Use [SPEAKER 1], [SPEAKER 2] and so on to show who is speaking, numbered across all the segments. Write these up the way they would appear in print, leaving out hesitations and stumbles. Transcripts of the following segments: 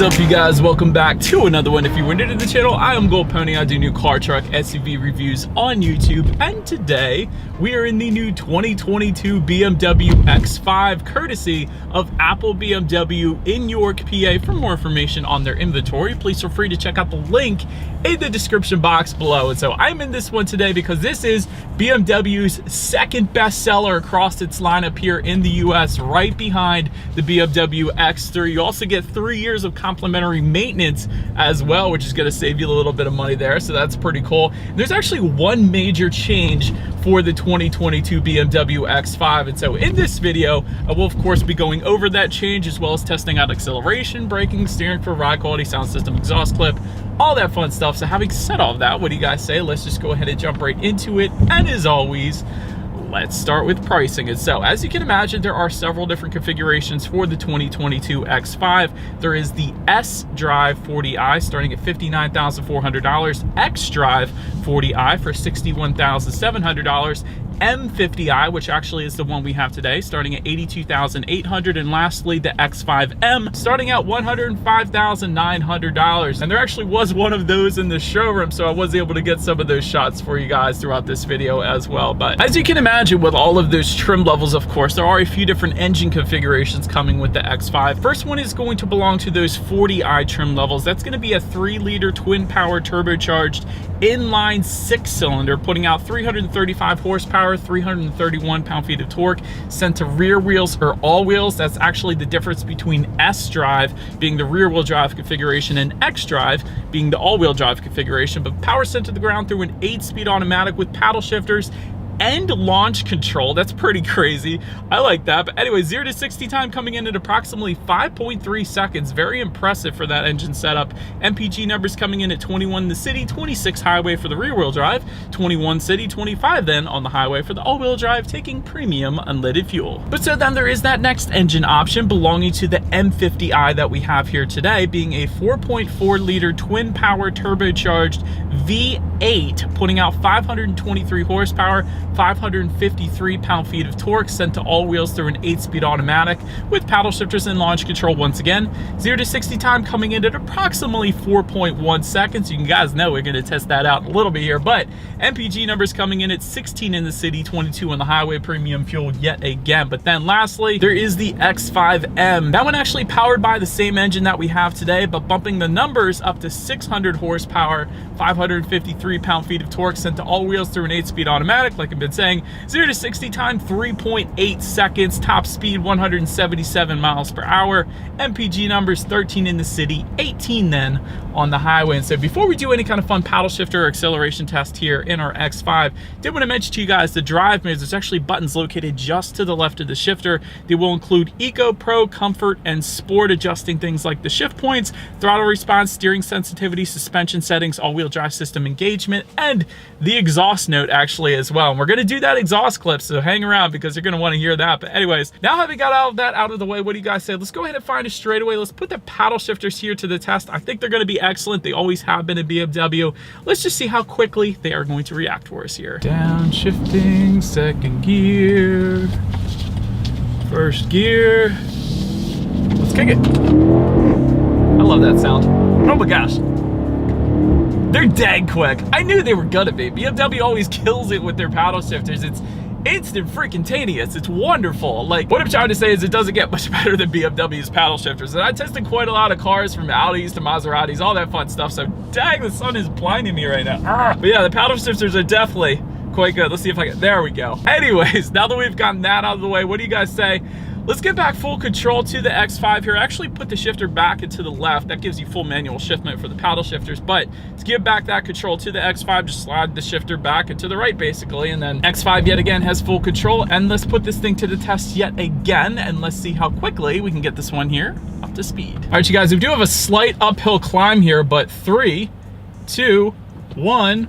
[SPEAKER 1] What's up, you guys? Welcome back to another one. If you were new to the channel, I am Gold Pony. I do new car, truck, SUV reviews on YouTube, and today we are in the new 2022 BMW X5 courtesy of Apple BMW in York, PA. For more information on their inventory, please feel free to check out the link in the description box below. And so I'm in this one today because this is BMW's second best seller across its lineup here in the US, right behind the BMW X3. You also get 3 years of complimentary maintenance as well, which is going to save you a little bit of money there, so that's pretty cool. There's actually one major change for the 2022 BMW X5, and so in this video I will of course be going over that change, as well as testing out acceleration, braking, steering for ride quality, sound system, exhaust clip, all that fun stuff. So having said all of that, what do you guys say? Let's just go ahead and jump right into it. And as always, let's start with pricing. And so, as you can imagine, there are several different configurations for the 2022 X5. There is the S-Drive 40i starting at $59,400, X-Drive 40i for $61,700, M50i, which actually is the one we have today, starting at $82,800, and lastly the X5M starting at $105,900. And there actually was one of those in the showroom, so I was able to get some of those shots for you guys throughout this video as well. But as you can imagine, with all of those trim levels, of course, there are a few different engine configurations coming with the X5. First one is going to belong to those 40i trim levels. That's going to be a 3-liter twin power turbocharged inline 6-cylinder, putting out 335 horsepower, 331 pound-feet of torque, sent to rear wheels or all wheels. That's actually the difference between S-Drive being the rear-wheel drive configuration and X-Drive being the all-wheel drive configuration, but power sent to the ground through an 8-speed automatic with paddle shifters and launch control. That's pretty crazy. I like that. But anyway, 0 to 60 time coming in at approximately 5.3 seconds. Very impressive for that engine setup. MPG numbers coming in at 21 in the city, 26 highway for the rear wheel drive, 21 city, 25 then on the highway for the all wheel drive, taking premium unleaded fuel. But so then there is that next engine option belonging to the M50i that we have here today, being a 4.4 liter twin power turbocharged V8, putting out 523 horsepower, 553 pound-feet of torque, sent to all wheels through an 8-speed automatic with paddle shifters and launch control once again. 0 to 60 time coming in at approximately 4.1 seconds. You guys know we're going to test that out a little bit here, but MPG numbers coming in at 16 in the city, 22 on the highway, premium fuel yet again. But then lastly, there is the X5M. That one actually powered by the same engine that we have today, but bumping the numbers up to 600 horsepower, 553 pound-feet of torque, sent to all wheels through an 8-speed automatic, like I've been saying. 0 to 60 time 3.8 seconds, top speed 177 miles per hour, MPG numbers 13 in the city, 18 then on the highway. And so before we do any kind of fun paddle shifter or acceleration test here in our X5, did want to mention to you guys the drive modes. There's actually buttons located just to the left of the shifter. They will include Eco, Pro, Comfort, and Sport, adjusting things like the shift points, throttle response, steering sensitivity, suspension settings, all-wheel drive system engagement, and the exhaust note actually as well. And we're going to do that exhaust clip, so hang around because you're going to want to hear that. But anyways, now having got all of that out of the way, what do you guys say? Let's go ahead and find a straightaway. Let's put the paddle shifters here to the test. I think they're going to be excellent. They always have been at BMW. Let's just see how quickly they are going to react for us here. Downshifting, second gear, first gear. Let's kick it. I love that sound. Oh my gosh. They're dang quick. I knew they were gonna be. BMW always kills it with their paddle shifters. It's instant freaking taneous. It's wonderful. Like, what I'm trying to say is it doesn't get much better than BMW's paddle shifters. And I tested quite a lot of cars, from Audis to Maseratis, all that fun stuff. So dang, the sun is blinding me right now. But yeah, the paddle shifters are definitely quite good. Let's see if I can, there we go. Anyways, now that we've gotten that out of the way, what do you guys say? Let's get back full control to the X5 here. Actually put the shifter back into the left. That gives you full manual shiftment for the paddle shifters. But to give back that control to the X5, just slide the shifter back into the right basically. And then X5 yet again has full control. And let's put this thing to the test yet again. And let's see how quickly we can get this one here up to speed. All right, you guys, we do have a slight uphill climb here, but 3, 2, 1.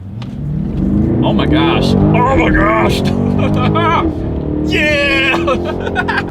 [SPEAKER 1] Oh my gosh. Oh my gosh. Yeah!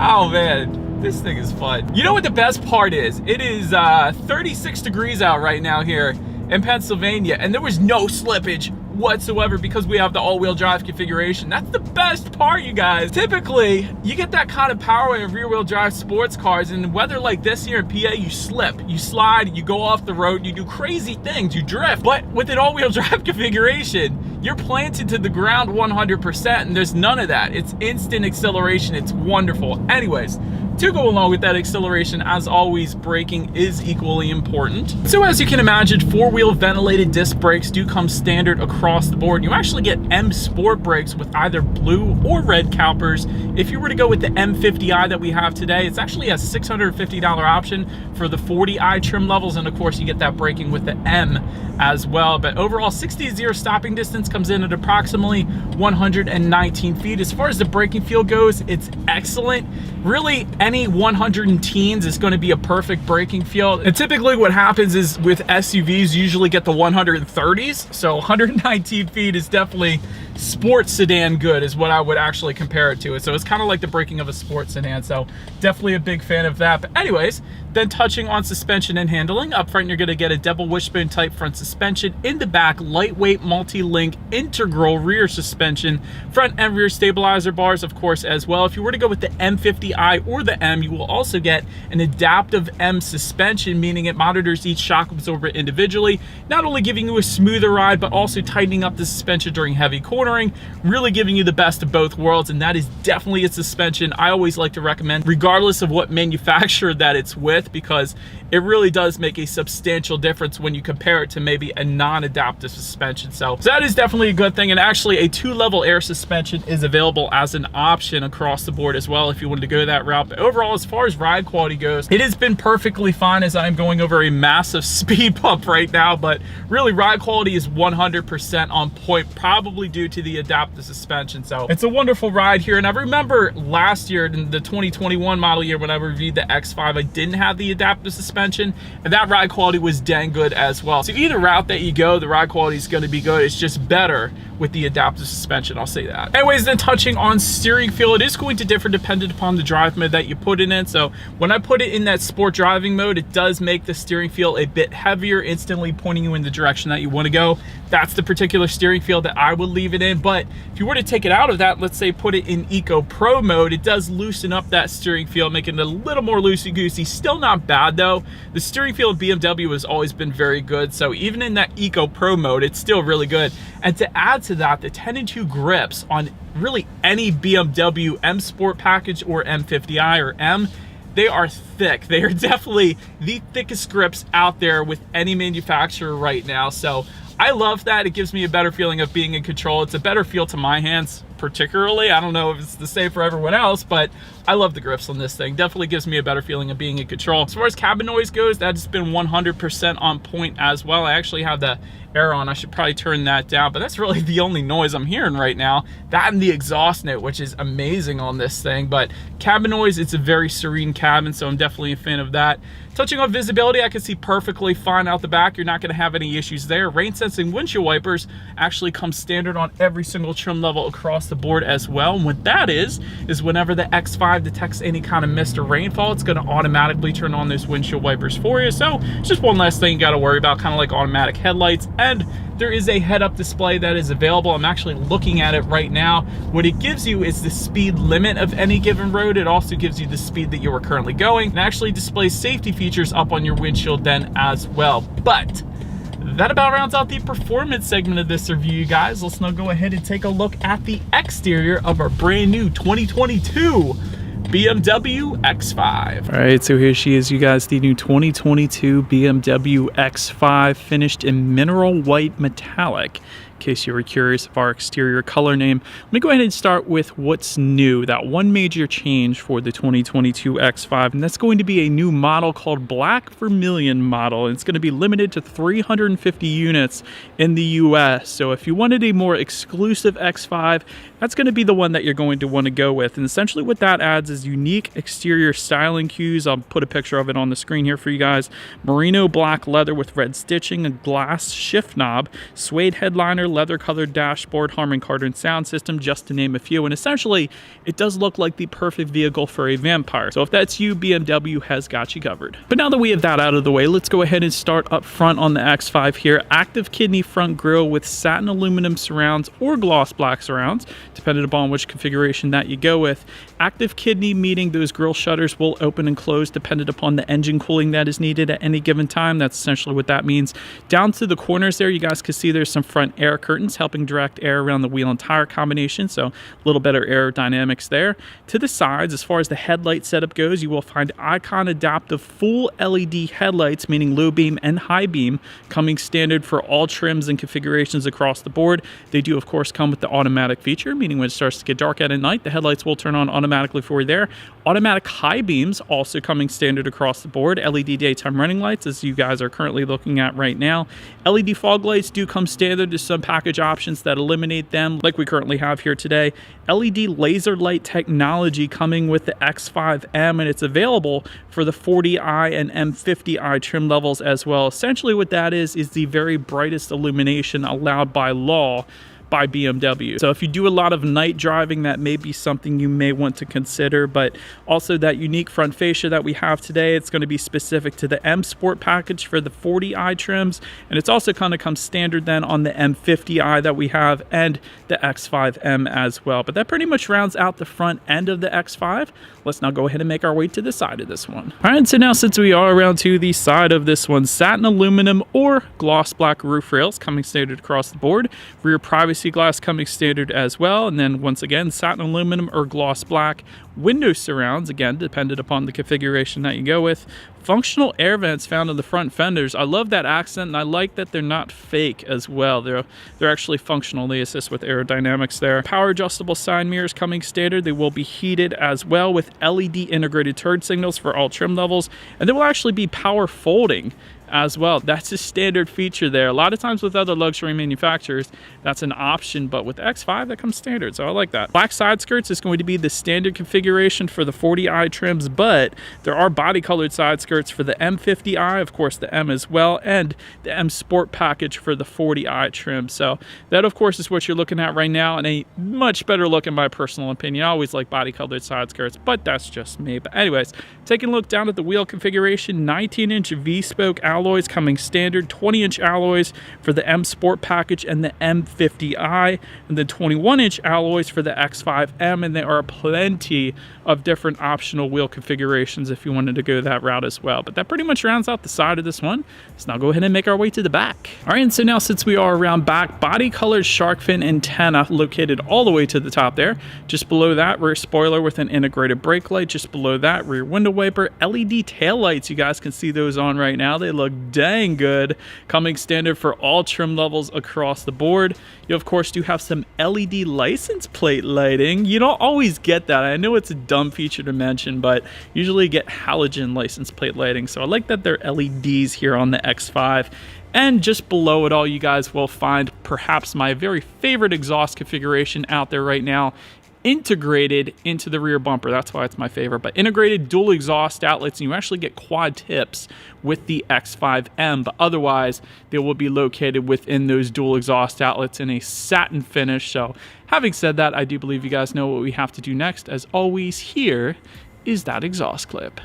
[SPEAKER 1] Oh man, this thing is fun. You know what the best part is? It is 36 degrees out right now here in Pennsylvania, and there was no slippage whatsoever because we have the all-wheel drive configuration. That's the best part, you guys. Typically, you get that kind of power in rear-wheel drive sports cars, and weather like this here in PA, you slip, you slide, you go off the road, you do crazy things, you drift. But with an all-wheel drive configuration, you're planted to the ground 100%, and there's none of that. It's instant acceleration. It's wonderful. Anyways, to go along with that acceleration, as always, braking is equally important. So as you can imagine, four-wheel ventilated disc brakes do come standard across the board. You actually get M Sport brakes with either blue or red calipers. If you were to go with the M50i that we have today, it's actually a $650 option for the 40i trim levels, and of course you get that braking with the M as well. But overall, 60-0 stopping distance comes in at approximately 119 feet. As far as the braking feel goes, it's excellent. Really, any 100 teens is going to be a perfect braking feel. And typically what happens is with SUVs, you usually get the 130s. So 119 feet is definitely sports sedan good, is what I would actually compare it to. So it's kind of like the braking of a sports sedan. So definitely a big fan of that. But anyways, then touching on suspension and handling, up front you're going to get a double wishbone type front suspension. In the back, lightweight multi-link integral rear suspension, front and rear stabilizer bars of course as well. If you were to go with the M50i or the M, you will also get an adaptive M suspension, meaning it monitors each shock absorber individually, not only giving you a smoother ride but also tightening up the suspension during heavy cornering, really giving you the best of both worlds. And that is definitely a suspension I always like to recommend regardless of what manufacturer that it's with, because it really does make a substantial difference when you compare it to maybe a non-adaptive suspension. So that is definitely a good thing. And actually a 2-level air suspension is available as an option across the board as well if you wanted to go that route. But overall, as far as ride quality goes, it has been perfectly fine as I'm going over a massive speed bump right now. But really, ride quality is 100% on point, probably due to the adaptive suspension. So it's a wonderful ride here. And I remember last year in the 2021 model year when I reviewed the X5, I didn't have the adaptive suspension, and that ride quality was dang good as well. So either route that you go, the ride quality is going to be good. It's just better with the adaptive suspension, I'll say that. Anyways, then touching on steering feel, it is going to differ dependent upon the drive mode that you put it in. So when I put it in that sport driving mode, it does make the steering feel a bit heavier, instantly pointing you in the direction that you want to go. That's the particular steering feel that I would leave it in. But if you were to take it out of that, let's say put it in Eco Pro mode, it does loosen up that steering feel, making it a little more loosey-goosey. Still not bad though. The steering feel of BMW has always been very good. So even in that Eco Pro mode, it's still really good. And to add to that, the 10-2 grips on really any BMW M Sport package or M50i or M, they are thick. They are definitely the thickest grips out there with any manufacturer right now. So I love that. It gives me a better feeling of being in control. It's a better feel to my hands particularly. I don't know if it's the same for everyone else, but I love the grips on this thing. Definitely gives me a better feeling of being in control. As far as cabin noise goes, that's been 100% on point as well. I actually have the air on. I should probably turn that down, but that's really the only noise I'm hearing right now. That and the exhaust note, which is amazing on this thing. But cabin noise, it's a very serene cabin, so I'm definitely a fan of that. Touching on visibility, I can see perfectly fine out the back. You're not going to have any issues there. Rain sensing windshield wipers actually come standard on every single trim level across the board as well. And what that is whenever the X5 detects any kind of mist or rainfall, it's going to automatically turn on those windshield wipers for you. So it's just one less thing you got to worry about, kind of like automatic headlights. And there is a head-up display that is available. I'm actually looking at it right now. What it gives you is the speed limit of any given road. It also gives you the speed that you are currently going, and actually displays safety features up on your windshield then as well. But that about rounds out the performance segment of this review, you guys. Let's now go ahead and take a look at the exterior of our brand new 2022 BMW X5. All right, so here she is, you guys, the new 2022 BMW X5, finished in mineral white metallic. In case you were curious of our exterior color name, let me go ahead and start with what's new. That one major change for the 2022 X5, and that's going to be a new model called Black Vermilion model. It's going to be limited to 350 units in the US. So if you wanted a more exclusive X5, that's going to be the one that you're going to want to go with. And essentially what that adds is unique exterior styling cues. I'll put a picture of it on the screen here for you guys. Merino black leather with red stitching, a glass shift knob, suede headliner leather colored dashboard, Harman Kardon sound system, just to name a few. And essentially, it does look like the perfect vehicle for a vampire. So if that's you, BMW has got you covered. But now that we have that out of the way, let's go ahead and start up front on the X5 here. Active kidney front grille with satin aluminum surrounds or gloss black surrounds, depending upon which configuration that you go with. Active kidney, meaning those grille shutters will open and close dependent upon the engine cooling that is needed at any given time. That's essentially what that means. Down to the corners there, you guys can see there's some front air curtains helping direct air around the wheel and tire combination, so a little better aerodynamics there. To the sides, as far as the headlight setup goes, you will find icon adaptive full LED headlights, meaning low beam and high beam, coming standard for all trims and configurations across the board. They do, of course, come with the automatic feature, meaning when it starts to get dark out at night, the headlights will turn on automatically for you there. Automatic high beams also coming standard across the board. LED daytime running lights, as you guys are currently looking at right now. LED fog lights do come standard. There's some package options that eliminate them, like we currently have here today. LED laser light technology coming with the X5M, and it's available for the 40i and M50i trim levels as well. Essentially what that is the very brightest illumination allowed by law by BMW. So if you do a lot of night driving, that may be something you may want to consider. But also that unique front fascia that we have today, it's going to be specific to the M Sport package for the 40i trims, and it's also kind of comes standard then on the M50i that we have and the X5M as well. But that pretty much rounds out the front end of the X5. Let's now go ahead and make our way to the side of this one. All right, so now since we are around to the side of this one, satin aluminum or gloss black roof rails coming standard across the board. Rear privacy glass coming standard as well, and then once again satin aluminum or gloss black. Window surrounds, again dependent upon the configuration that you go with. Functional air vents found on the front fenders. I love that accent, and I like that they're not fake as well. They're actually functional. They assist with aerodynamics there. Power adjustable side mirrors coming standard. They will be heated as well with LED integrated turn signals for all trim levels, and they will actually be power folding as well. That's a standard feature there. A lot of times with other luxury manufacturers, that's an option, but with X5, that comes standard, so I like that. Black side skirts is going to be the standard configuration for the 40i trims, but there are body colored side skirts for the M50i, of course the M as well, and the M Sport package for the 40i trim. So that, of course, is what you're looking at right now, and a much better look in my personal opinion. I always like body colored side skirts, but that's just me. But anyways, taking a look down at the wheel configuration, 19-inch V-spoke alloys coming standard, 20-inch alloys for the M Sport package and the M50i, and then 21-inch alloys for the X5M, and there are plenty of different optional wheel configurations if you wanted to go that route as well. But that pretty much rounds out the side of this one. Let's now go ahead and make our way to the back. All right, and so now since we are around back, body colored shark fin antenna located all the way to the top there. Just below that, rear spoiler with an integrated brake light. Just below that, rear window wiper. LED tail lights, you guys can see those on right now. They look dang good, coming standard for all trim levels across the board. You of course do have some LED license plate lighting. You don't always get that. I know it's a dumb feature to mention, but usually you get halogen license plate lighting, so I like that they're LEDs here on the X5. And just below it all, you guys will find perhaps my very favorite exhaust configuration out there right now, integrated into the rear bumper. That's why it's my favorite. But integrated dual exhaust outlets, and you actually get quad tips with the X5M, but otherwise they will be located within those dual exhaust outlets in a satin finish. So having said that, I do believe you guys know what we have to do next. As always, here is that exhaust clip.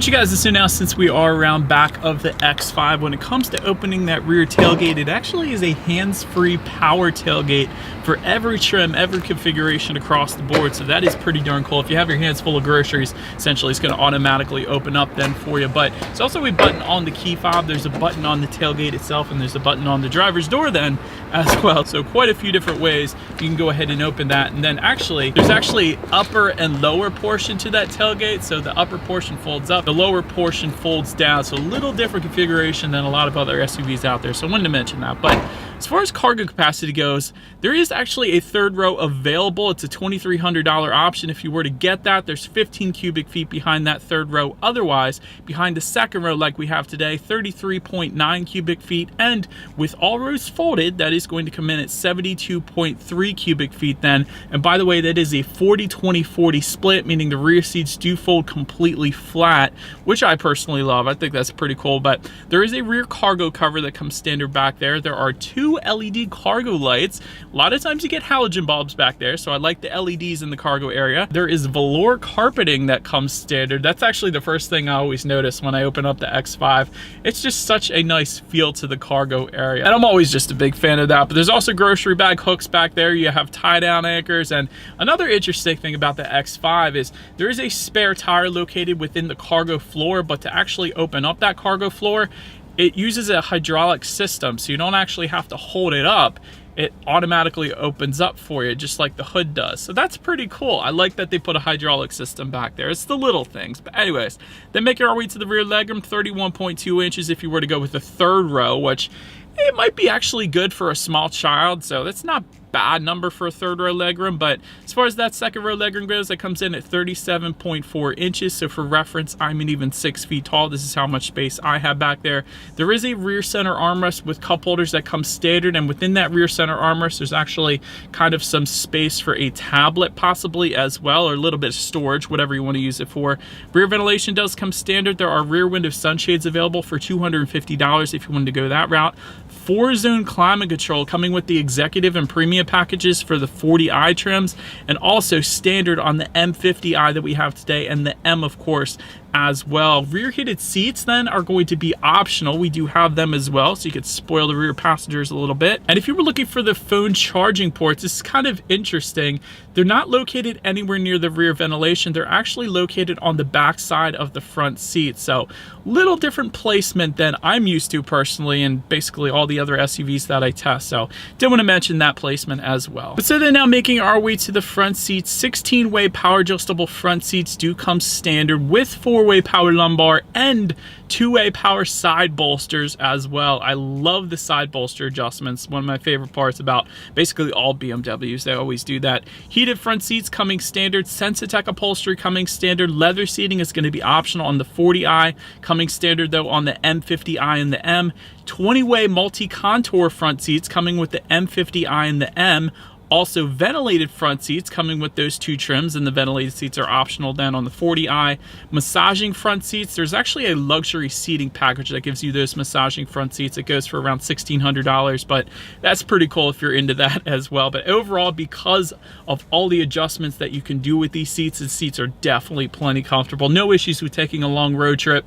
[SPEAKER 1] You guys, so now since we are around back of the X5, when it comes to opening that rear tailgate, it actually is a hands-free power tailgate for every trim, every configuration across the board. So that is pretty darn cool. If you have your hands full of groceries, essentially it's going to automatically open up then for you. But it's also a button on the key fob, there's a button on the tailgate itself, and there's a button on the driver's door then as well. So quite a few different ways you can go ahead and open that. And then there's actually upper and lower portion to that tailgate. So the upper portion folds up, the lower portion folds down. So a little different configuration than a lot of other SUVs out there. So I wanted to mention that. But As far as cargo capacity goes, there is actually a third row available. It's a $2,300 option. If you were to get that, there's 15 cubic feet behind that third row. Otherwise, behind the second row like we have today, 33.9 cubic feet. And with all rows folded, that is going to come in at 72.3 cubic feet then. And by the way, that is a 40-20-40 split, meaning the rear seats do fold completely flat, which I personally love. I think that's pretty cool. But there is a rear cargo cover that comes standard back there. There are 2 LED cargo lights. A lot of times you get halogen bulbs back there, so I like the LEDs in the cargo area. There is velour carpeting that comes standard. That's actually the first thing I always notice when I open up the X5. It's just such a nice feel to the cargo area, and I'm always just a big fan of that. But there's also grocery bag hooks back there. You have tie-down anchors, and another interesting thing about the X5 is there is a spare tire located within the cargo floor, but to actually open up that cargo floor, it uses a hydraulic system, so you don't actually have to hold it up. It automatically opens up for you, just like the hood does. So that's pretty cool. I like that they put a hydraulic system back there. It's the little things. But anyways, then making our way to the rear legroom, 31.2 inches if you were to go with the third row, which it might be actually good for a small child, so that's not bad number for a third row legroom. But as far as that second row legroom goes, that comes in at 37.4 inches. So for reference, I'm an even 6 feet tall. This is how much space I have back there. There is a rear center armrest with cup holders that come standard, and within that rear center armrest, there's actually kind of some space for a tablet possibly as well, or a little bit of storage, whatever you want to use it for. Rear ventilation does come standard. There are rear window sunshades available for $250 if you wanted to go that route. 4-zone climate control coming with the executive and premium packages for the 40i trims, and also standard on the M50i that we have today, and the M, of course, as well. Rear heated seats then are going to be optional. We do have them as well, so you could spoil the rear passengers a little bit. And if you were looking for the phone charging ports, this is kind of interesting. They're not located anywhere near the rear ventilation. They're actually located on the back side of the front seat. So little different placement than I'm used to personally, and basically all the other SUVs that I test. So did want to mention that placement as well. But so then now making our way to the front seats, 16-way power adjustable front seats do come standard with 4-way power lumbar and 2-way power side bolsters as well. I love the side bolster adjustments. One of my favorite parts about basically all BMWs. They always do that. Heated front seats coming standard. Sensitech upholstery coming standard. Leather seating is going to be optional on the 40i. Coming standard though on the M50i and the M. 20-way multi-contour front seats coming with the M50i and the M. Also ventilated front seats coming with those 2 trims, and the ventilated seats are optional then on the 40i. Massaging front seats. There's actually a luxury seating package that gives you those massaging front seats. It goes for around $1,600, but that's pretty cool if you're into that as well. But overall, because of all the adjustments that you can do with these seats, the seats are definitely plenty comfortable. No issues with taking a long road trip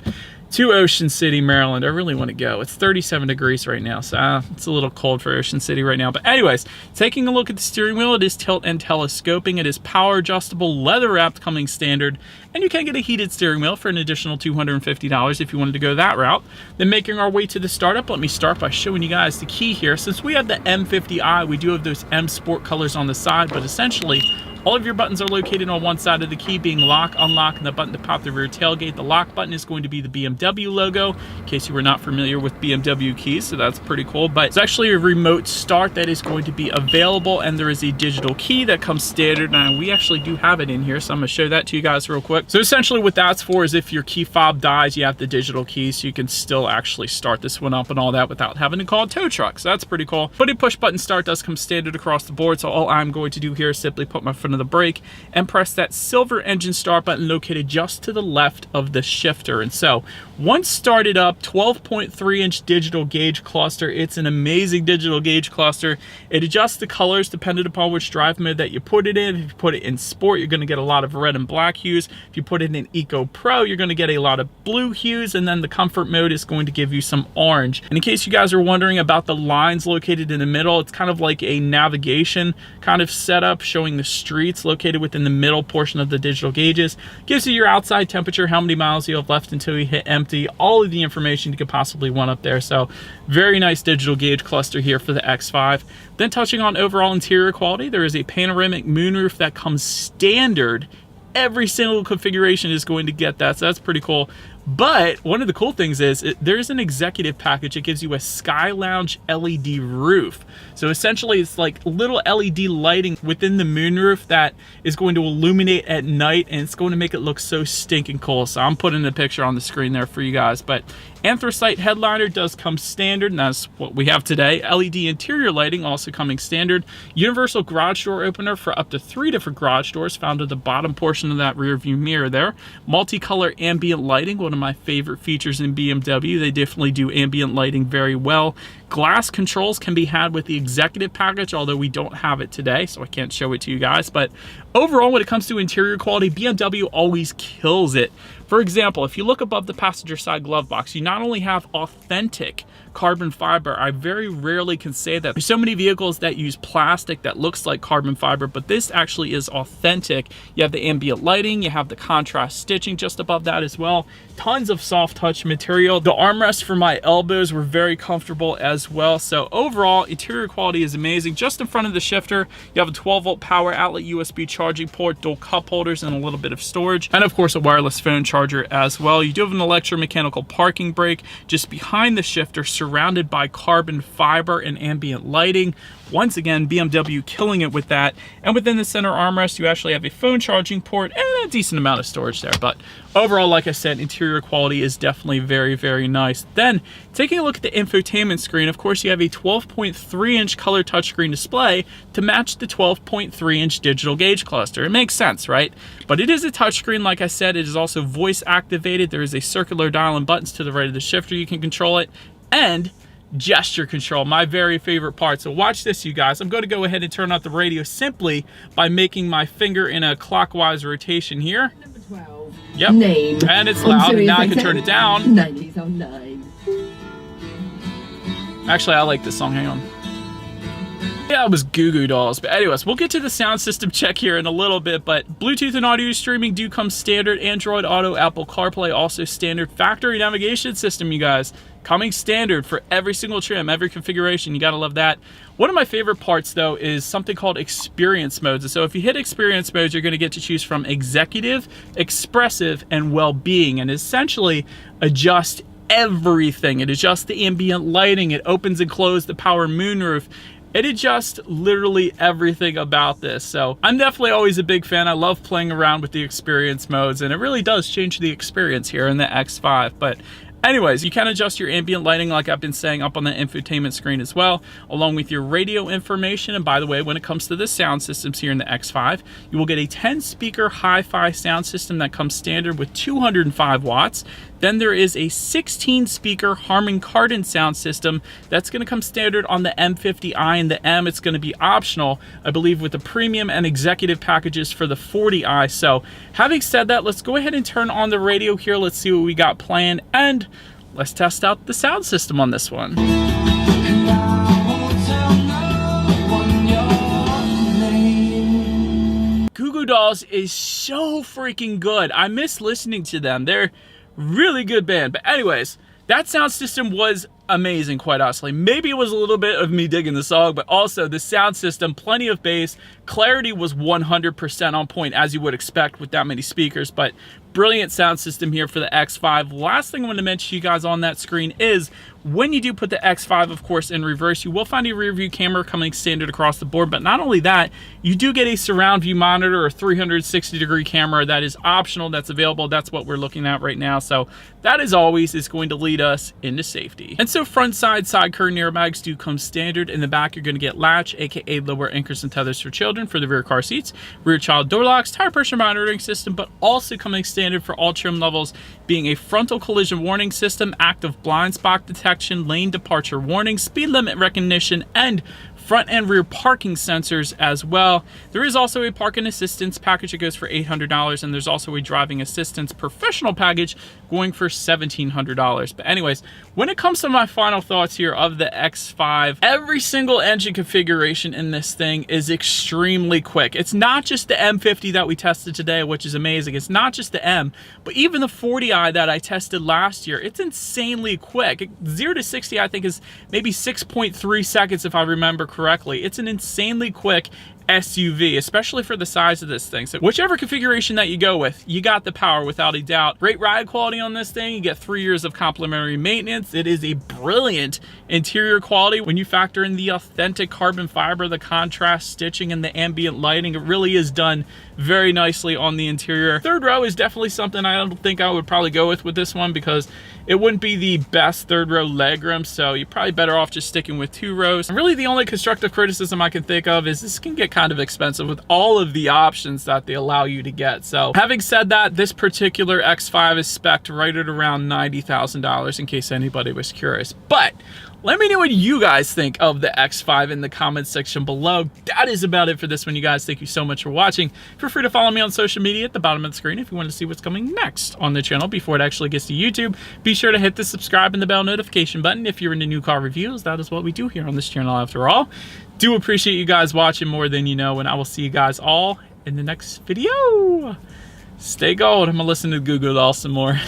[SPEAKER 1] to Ocean City, Maryland. I really want to go. It's 37 degrees right now, so it's a little cold for Ocean City right now. But anyways, taking a look at the steering wheel, it is tilt and telescoping. It is power adjustable, leather wrapped coming standard, and you can get a heated steering wheel for an additional $250 if you wanted to go that route. Then making our way to the startup, let me start by showing you guys the key here. Since we have the M50i, we do have those M Sport colors on the side, but essentially all of your buttons are located on one side of the key, being lock, unlock, and the button to pop the rear tailgate. The lock button is going to be the BMW logo, in case you were not familiar with BMW keys, so that's pretty cool. But it's actually a remote start that is going to be available, and there is a digital key that comes standard, and we actually do have it in here, so I'm going to show that to you guys real quick. So essentially what that's for is if your key fob dies, you have the digital key, so you can still actually start this one up and all that without having to call a tow truck, so that's pretty cool. But a push button start does come standard across the board, so all I'm going to do here is simply put my foot on the brake and press that silver engine start button located just to the left of the shifter. And so once started up, 12.3-inch digital gauge cluster. It's an amazing digital gauge cluster. It adjusts the colors depending upon which drive mode that you put it in. If you put it in sport, you're going to get a lot of red and black hues. If you put it in Eco Pro, you're going to get a lot of blue hues, and then the comfort mode is going to give you some orange. And in case you guys are wondering about the lines located in the middle, it's kind of like a navigation kind of setup showing the streets located within the middle portion of the digital gauges. Gives you your outside temperature, how many miles you have left until you hit empty, all of the information you could possibly want up there. So very nice digital gauge cluster here for the X5. Then touching on overall interior quality, there is a panoramic moonroof that comes standard. Every single configuration is going to get that, so that's pretty cool. But one of the cool things is there's an executive package that gives you a Sky Lounge LED roof. So essentially it's like little LED lighting within the moonroof that is going to illuminate at night, and it's going to make it look so stinking cool. So I'm putting a picture on the screen there for you guys. But anthracite headliner does come standard, and that's what we have today. LED interior lighting also coming standard. Universal garage door opener for up to 3 different garage doors found at the bottom portion of that rear view mirror there. Multicolor ambient lighting, one of my favorite features in BMW. They definitely do ambient lighting very well. Glass controls can be had with the executive package, although we don't have it today, so I can't show it to you guys. But overall, when it comes to interior quality, BMW always kills it. For example, if you look above the passenger side glove box, you not only have authentic carbon fiber. I very rarely can say that. There's so many vehicles that use plastic that looks like carbon fiber, but this actually is authentic. You have the ambient lighting, you have the contrast stitching just above that as well. Tons of soft touch material. The armrests for my elbows were very comfortable as well. So overall, interior quality is amazing. Just in front of the shifter, you have a 12-volt power outlet, USB charging port, dual cup holders, and a little bit of storage. And of course, a wireless phone charger as well. You do have an electromechanical parking brake just behind the shifter, surrounded by carbon fiber and ambient lighting. Once again, BMW killing it with that. And within the center armrest, you actually have a phone charging port and a decent amount of storage there. But overall, like I said, interior quality is definitely very, very nice. Then, taking a look at the infotainment screen, of course, you have a 12.3-inch color touchscreen display to match the 12.3-inch digital gauge cluster. It makes sense, right? But it is a touchscreen, like I said. It is also voice activated. There is a circular dial and buttons to the right of the shifter. You can control it. And gesture control, my very favorite part. So watch this, you guys. I'm going to go ahead and turn out the radio simply by making my finger in a clockwise rotation here.
[SPEAKER 2] Number 12.
[SPEAKER 1] Yep.
[SPEAKER 2] Name.
[SPEAKER 1] And it's loud, and now I can turn it down.
[SPEAKER 2] 90s on 9.
[SPEAKER 1] Actually, I like this song. Hang on. Yeah, it was Goo Goo Dolls. But anyways, we'll get to the sound system check here in a little bit, but Bluetooth and audio streaming do come standard. Android Auto, Apple CarPlay also standard. Factory navigation system, you guys, coming standard for every single trim, every configuration. You gotta love that. One of my favorite parts, though, is something called experience modes. So if you hit experience modes, you're gonna get to choose from executive, expressive, and well-being, and essentially adjust everything. It adjusts the ambient lighting. It opens and closes the power moonroof. It adjusts literally everything about this. So I'm definitely always a big fan. I love playing around with the experience modes, and it really does change the experience here in the X5. But anyways, you can adjust your ambient lighting, like I've been saying, up on the infotainment screen as well, along with your radio information. And by the way, when it comes to the sound systems here in the X5, you will get a 10-speaker hi-fi sound system that comes standard with 205 watts. Then there is a 16-speaker Harman Kardon sound system that's going to come standard on the M50i and the M. It's going to be optional, I believe, with the premium and executive packages for the 40i. So having said that, let's go ahead and turn on the radio here. Let's see what we got planned, and let's test out the sound system on this one. Goo Goo Dolls is so freaking good. I miss listening to them. They're really good band. But anyways, that sound system was amazing, quite honestly. Maybe it was a little bit of me digging the song, but also the sound system, plenty of bass. Clarity was 100% on point, as you would expect with that many speakers, but brilliant sound system here for the X5. Last thing I want to mention to you guys on that screen is when you do put the X5, of course, in reverse, you will find a rear view camera coming standard across the board. But not only that, you do get a surround view monitor or 360-degree camera that is optional, that's available. That's what we're looking at right now. So that, as always, is going to lead us into safety. And so front side curtain airbags do come standard. In the back, you're going to get latch, aka lower anchors and tethers for children for the rear car seats, rear child door locks, tire pressure monitoring system, but also coming standard for all trim levels, being a frontal collision warning system, active blind spot detection, lane departure warning, speed limit recognition, and front and rear parking sensors as well. There is also a parking assistance package that goes for $800, and there's also a driving assistance professional package going for $1,700. But anyways, when it comes to my final thoughts here of the X5, every single engine configuration in this thing is extremely quick. It's not just the M50 that we tested today, which is amazing. It's not just the M, but even the 40i that I tested last year, it's insanely quick. 0 to 60, I think, is maybe 6.3 seconds if I remember correctly, it's an insanely quick SUV, especially for the size of this thing. So whichever configuration that you go with, you got the power without a doubt. Great ride quality on this thing. You get 3 years of complimentary maintenance. It is a brilliant interior quality. When you factor in the authentic carbon fiber, the contrast stitching, and the ambient lighting, it really is done very nicely on the interior. Third row is definitely something I don't think I would probably go with this one, because it wouldn't be the best third row legroom, so you're probably better off just sticking with 2 rows. And really the only constructive criticism I can think of is this can get kind of expensive with all of the options that they allow you to get. So having said that, this particular X5 is spec'd right at around $90,000 in case anybody was curious. But let me know what you guys think of the X5 in the comments section below. That is about it for this one, you guys. Thank you so much for watching. Feel free to follow me on social media at the bottom of the screen if you want to see what's coming next on the channel before it actually gets to YouTube. Be sure to hit the subscribe and the bell notification button if you're into new car reviews. That is what we do here on this channel after all. Do appreciate you guys watching more than you know, and I will see you guys all in the next video. Stay gold. I'm gonna listen to Google Doll some more.